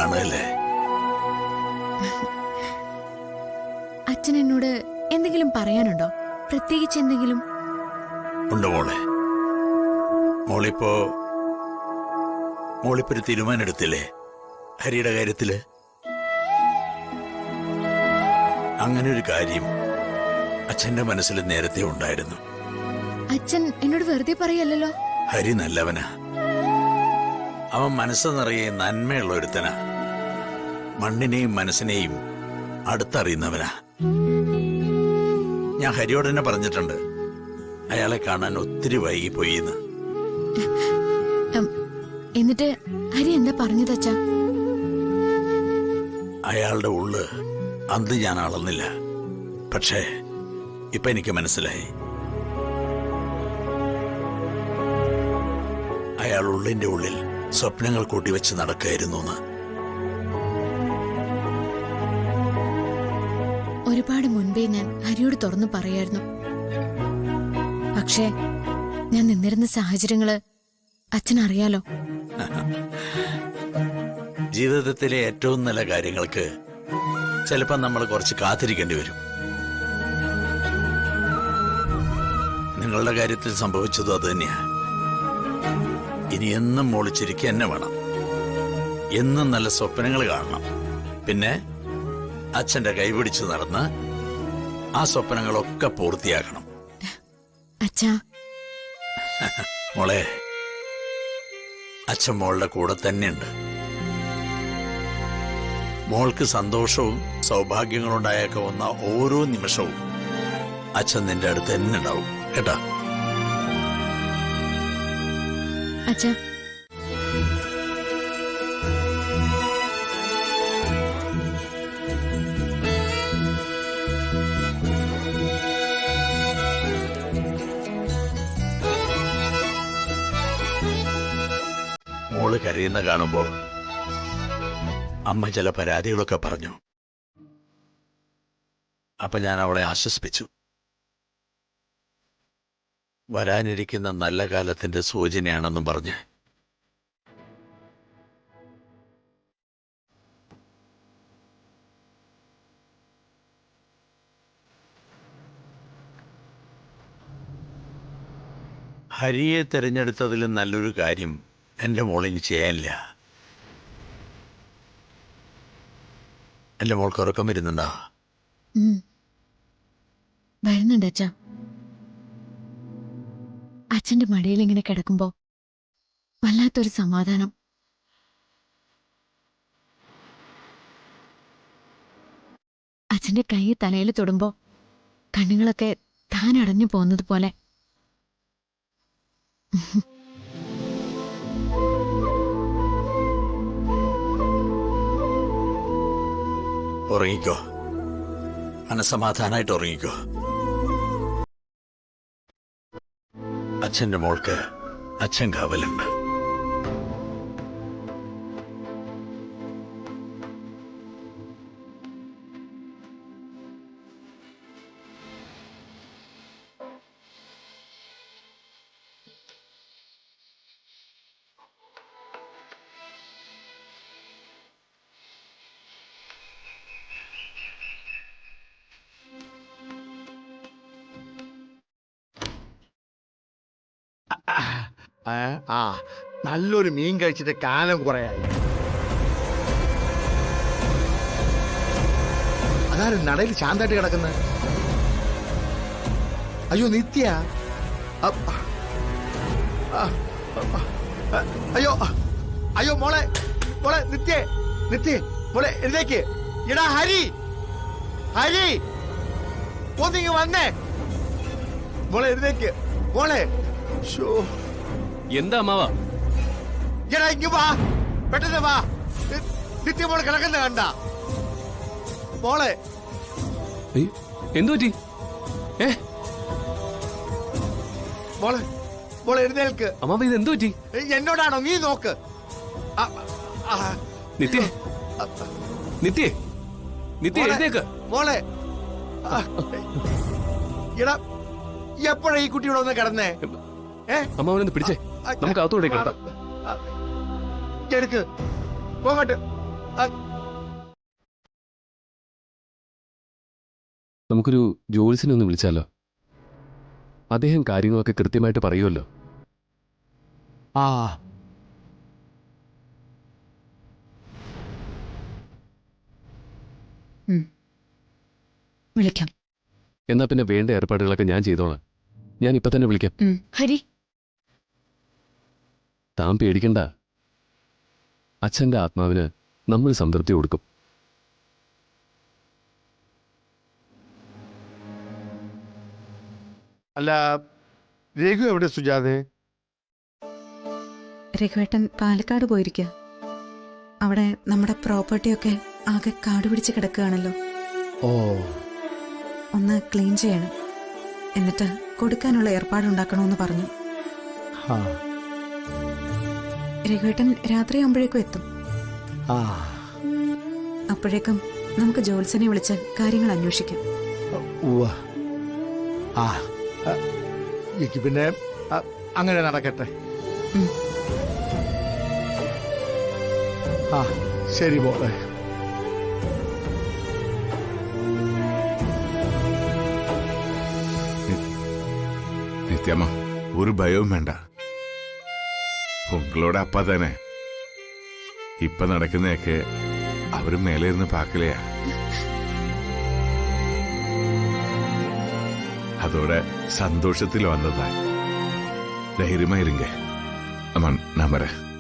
കാണുകയല്ലേ? അച്ഛൻ എന്നോട് എന്തെങ്കിലും പറയാനുണ്ടോ? പ്രത്യേകിച്ച് എന്തെങ്കിലും? ഉണ്ട് മോളെ. മോളിപ്പൊരു തീരുമാനം എടുത്തില്ലേ ഹരിയുടെ കാര്യത്തില്? അങ്ങനെ ഒരു കാര്യം അച്ഛന്റെ മനസ്സിൽ നേരത്തെ ഉണ്ടായിരുന്നു. അച്ഛൻ എന്നോട് വെറുതെ പറയല്ലോ. ഹരി നല്ലവനാ. അവൻ മനസ്സ് നിറയെ നന്മയുള്ള ഒരുത്തനാ. മണ്ണിനെയും മനസ്സിനെയും അടുത്തറിയുന്നവനാ. ഞാൻ ഹരിയോട് തന്നെ പറഞ്ഞിട്ടുണ്ട് അയാളെ കാണാൻ ഒത്തിരി വൈകിപ്പോയി എന്ന്. എന്നിട്ട് ഹരി എന്താ പറഞ്ഞത് അച്ഛാ? അയാളുടെ ഉള്ള് അന്ന് ഞാൻ അളന്നില്ല. പക്ഷേ ഇപ്പൊ എനിക്ക് മനസ്സിലായി അയാൾ ഉള്ളിന്റെ ഉള്ളിൽ സ്വപ്നങ്ങൾ കൂട്ടിവെച്ച് നടക്കുകയായിരുന്നു എന്ന്. ഒരുപാട് മുൻപേ ഞാൻ ഹരിയോട് തുറന്നു പറയായിരുന്നു. പക്ഷേ ഞാൻ നിന്നിരുന്ന സാഹചര്യങ്ങള് അച്ഛനറിയാലോ. ജീവിതത്തിലെ ഏറ്റവും നല്ല കാര്യങ്ങൾക്ക് ചിലപ്പോൾ നമ്മൾ കുറച്ച് കാത്തിരിക്കേണ്ടി വരും. നിങ്ങളുടെ കാര്യത്തിൽ സംഭവിച്ചതും അത് തന്നെയാ. ഇനി എന്നും മോളിച്ചിരിക്കുക തന്നെ വേണം. എന്നും നല്ല സ്വപ്നങ്ങൾ കാണണം. പിന്നെ അച്ഛന്റെ കൈപിടിച്ച് നടന്ന് ആ സ്വപ്നങ്ങളൊക്കെ പൂർത്തിയാക്കണം. അച്ഛാ മോളെ, അച്ഛൻ മോളുടെ കൂടെ തന്നെയുണ്ട്. മോൾക്ക് സന്തോഷവും സൗഭാഗ്യങ്ങളും ഉണ്ടായേക്കാവുന്ന ഓരോ നിമിഷവും അച്ഛൻ നിന്റെ അടുത്ത് തന്നെ ഉണ്ടാവും കേട്ടാ. അച്ഛാ, മോള് കരയുന്ന കാണുമ്പോ അമ്മ ചില പരാതികളൊക്കെ പറഞ്ഞു. അപ്പൊ ഞാൻ അവളെ ആശ്വസിപ്പിച്ചു. വരാനിരിക്കുന്ന നല്ല കാലത്തിന്റെ സൂചനയാണെന്നും പറഞ്ഞ്. ഹരിയെ തിരഞ്ഞെടുത്തതിലും നല്ലൊരു കാര്യം എൻ്റെ മോളിന് ചെയ്യാനില്ല. എൻ്റെ മോൾക്ക് ഉറക്കം വരുന്നുണ്ടോ? വരുന്നുണ്ട് അച്ഛാ. അച്ഛന്റെ മടിയിൽ ഇങ്ങനെ കിടക്കുമ്പോ വല്ലാത്തൊരു സമാധാനം. അച്ഛന്റെ കൈ തലയിൽ തൊടുമ്പോ കണ്ണുകളൊക്കെ താൻ അടഞ്ഞു പോകുന്നത് പോലെ. ഉറങ്ങിക്കോ, മനസ്സമാധാനായിട്ട് ഉറങ്ങിക്കോ. അച്ഛന്റെ മോൾക്ക് അച്ഛൻ കാവലുണ്ട്. നല്ലൊരു മീൻ കഴിച്ചിട്ട് കാലം കുറയായി. അതാരും നടയിൽ ശാന്തായിട്ട് കിടക്കുന്നത്. അയ്യോ നിത്യ, അയ്യോ അയ്യോ മോളെ മോളെ നിത്യേ നിത്യേ മോളെ എഴുതേക്ക്. എടാ ഹരി ഹരി ഒന്നിങ്ങ് വന്നേ മോളെ എഴുതേക്ക് മോളെ. എന്താ അമ്മാവാ? എടാ ഇങ്ങ് വാ, പെട്ടെന്ന് വാ. നിത്യ മോളെ കിടക്കുന്ന കണ്ട മോളെ. എന്തു പറ്റി? മോളെ മോളെ എഴുന്നേൽക്ക്. അമ്മാവ ഇത് എന്തു പറ്റി? എന്നോടാണോ? നീ നോക്ക്. നിത്യ നിത്യ നിത്യ എഴുന്നേക്ക് മോളെ. എടാ എപ്പോഴാ ഈ കുട്ടിയോട് ഒന്ന് കിടന്നേ? അമ്മാവനൊന്ന് പിടിച്ചേ, നമുക്ക് അകത്തോടെ കിടത്താം. എടുക്ക് പോകട്ടെ. നമുക്കൊരു ജോലിസിനെ ഒന്ന് വിളിച്ചാലോ? അദ്ദേഹം കാര്യങ്ങളൊക്കെ കൃത്യമായിട്ട് പറയുമല്ലോ. ആ വിളിക്കാം. എന്നാ പിന്നെ വേണ്ട ഏർപ്പാടുകളൊക്കെ ഞാൻ ചെയ്തോളാം. ഞാൻ ഇപ്പൊ തന്നെ വിളിക്കാം. ഹരി, താൻ പേടിക്കണ്ട. അച്ഛന്റെ ആത്മാവിന് നമ്മൾ സംതൃപ്തി കൊടുക്കും. അല്ല, രഘു എവിടെ സുജാതെ? രഘുവേട്ടൻ പാലക്കാട് പോയിരിക്കുക. അവിടെ നമ്മുടെ പ്രോപ്പർട്ടിയൊക്കെ ആകെ കാടുപിടിച്ച് കിടക്കുകയാണല്ലോ. ഓ, ഒന്ന് ക്ലീൻ ചെയ്യണം. എന്നിട്ട് കൊടുക്കാനുള്ള ഏർപ്പാടുണ്ടാക്കണമെന്ന് പറഞ്ഞു. ആ, രഘുവേട്ടൻ രാത്രിയാകുമ്പോഴേക്കും എത്തും. ആ, അപ്പോഴേക്കും നമുക്ക് ജോത്സനെ വിളിച്ച് കാര്യങ്ങൾ അന്വേഷിക്കാം. ഉവ്വ. ആ, എനിക്ക് പിന്നെ അങ്ങനെ നടക്കട്ടെ. ഉം. ആ, ശരി മോളെ. நித்யாமா ஒரு பயமும் வேண்டாம். உங்களோட அப்பா தானே. இப்ப நடക്കുന്നതൊക്കെ അവര് മേലെ ഇരുന്ന് പാക്കലയാ. அதோட சந்தோஷத்தில் வந்ததா. தைரியமா இருங்க. அம்மா, நான் வரேன்.